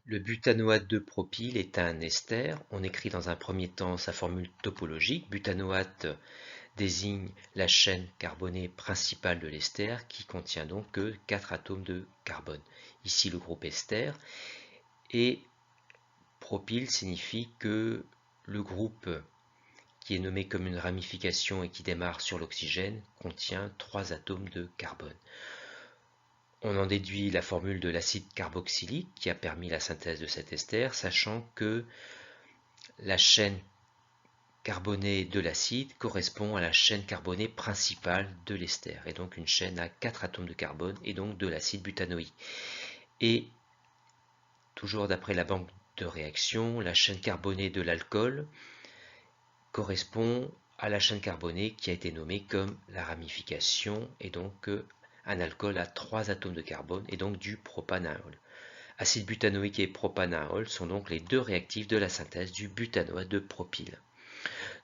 Le butanoate de propyle est un ester. On écrit dans un premier temps sa formule topologique. Butanoate désigne la chaîne carbonée principale de l'ester qui contient donc que 4 atomes de carbone. Ici le groupe ester. Et propyle signifie que le groupe qui est nommé comme une ramification et qui démarre sur l'oxygène contient 3 atomes de carbone. On en déduit la formule de l'acide carboxylique qui a permis la synthèse de cet ester, sachant que la chaîne carbonée de l'acide correspond à la chaîne carbonée principale de l'ester, et donc une chaîne à 4 atomes de carbone et donc de l'acide butanoïque. Et toujours d'après la banque de réaction, la chaîne carbonée de l'alcool correspond à la chaîne carbonée qui a été nommée comme la ramification, et donc un alcool à 3 atomes de carbone et donc du propanol. Acide butanoïque et propanol sont donc les deux réactifs de la synthèse du butanoate de propyle.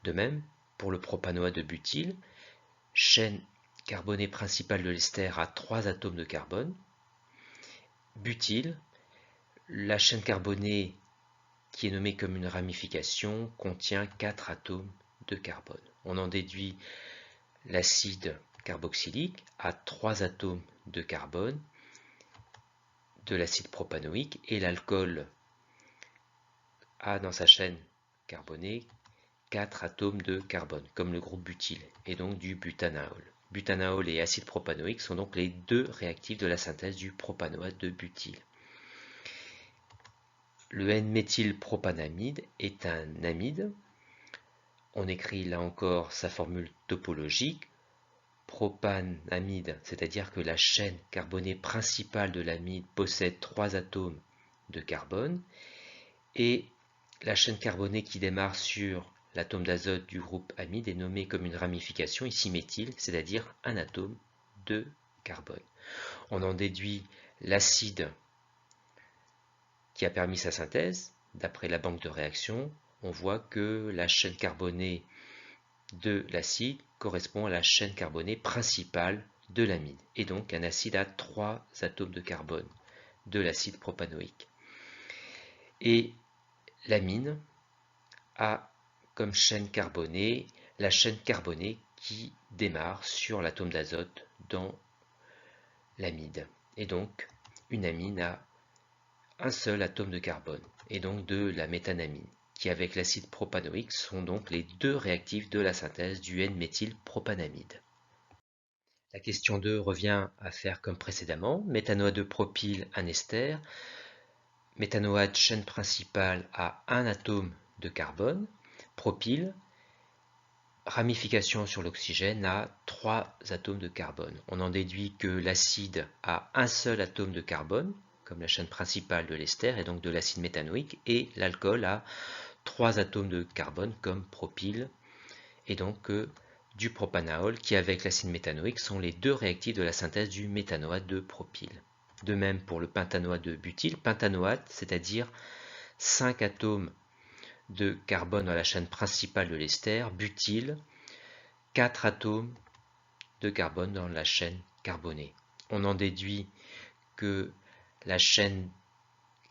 De même, pour le propanoate de butyle, chaîne carbonée principale de l'ester à 3 atomes de carbone. Butyle, la chaîne carbonée qui est nommée comme une ramification contient 4 atomes de carbone. On en déduit l'acide carboxylique à 3 atomes de carbone de l'acide propanoïque et l'alcool a dans sa chaîne carbonée 4 atomes de carbone, comme le groupe butyle, et donc du butanol. Butanol et acide propanoïque sont donc les deux réactifs de la synthèse du propanoate de butyle. Le N-méthylpropanamide est un amide. On écrit là encore sa formule topologique. Propanamide, c'est-à-dire que la chaîne carbonée principale de l'amide possède 3 atomes de carbone, et la chaîne carbonée qui démarre sur l'atome d'azote du groupe amide est nommée comme une ramification, ici méthyle, c'est-à-dire un atome de carbone. On en déduit l'acide qui a permis sa synthèse. D'après la banque de réaction, on voit que la chaîne carbonée de l'acide correspond à la chaîne carbonée principale de l'amide, et donc un acide à 3 atomes de carbone de l'acide propanoïque. Et l'amine a comme chaîne carbonée la chaîne carbonée qui démarre sur l'atome d'azote dans l'amide. Et donc une amine a un seul atome de carbone, et donc de la méthanamine, qui avec l'acide propanoïque sont donc les deux réactifs de la synthèse du N-méthylpropanamide. La question 2 revient à faire comme précédemment. Méthanoate de propyle, un ester. Méthanoate chaîne principale à un atome de carbone. Propyle, ramification sur l'oxygène à 3 atomes de carbone. On en déduit que l'acide a un seul atome de carbone, comme la chaîne principale de l'ester et donc de l'acide méthanoïque, et l'alcool a 3 atomes de carbone comme propyle, et donc du propanol qui avec l'acide méthanoïque sont les deux réactifs de la synthèse du méthanoate de propyle. De même pour le pentanoate de butyle, pentanoate, c'est-à-dire 5 atomes de carbone dans la chaîne principale de l'ester, butyle, 4 atomes de carbone dans la chaîne carbonée. On en déduit que la chaîne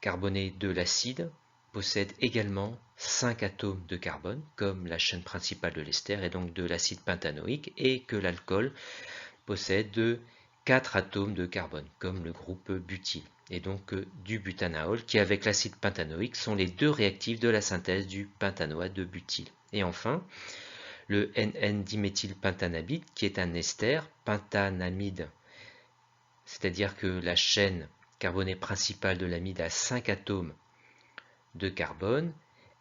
carbonée de l'acide possède également 5 atomes de carbone, comme la chaîne principale de l'ester et donc de l'acide pentanoïque, et que l'alcool possède 4 atomes de carbone, comme le groupe butyle, et donc du butanol, qui avec l'acide pentanoïque sont les deux réactifs de la synthèse du pentanoate de butyle. Et enfin, le NN-diméthylpentanamide, qui est un ester, pentanamide, c'est-à-dire que la chaîne carbonée principale de l'amide a 5 atomes de carbone,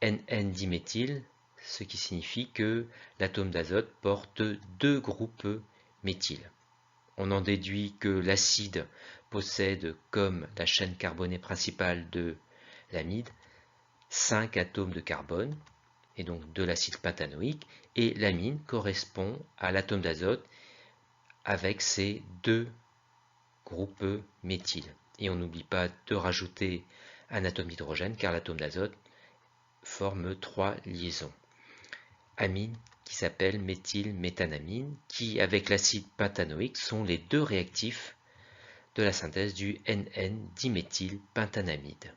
NN-diméthyl, ce qui signifie que l'atome d'azote porte 2 groupes méthyl. On en déduit que l'acide possède, comme la chaîne carbonée principale de l'amide, 5 atomes de carbone, et donc de l'acide pentanoïque, et l'amine correspond à l'atome d'azote avec ses 2 groupes méthyl. Et on n'oublie pas de rajouter un atome d'hydrogène car l'atome d'azote forme 3 liaisons. Amine qui s'appelle méthylméthanamine, qui avec l'acide pentanoïque sont les deux réactifs de la synthèse du NN-diméthylpentanamide.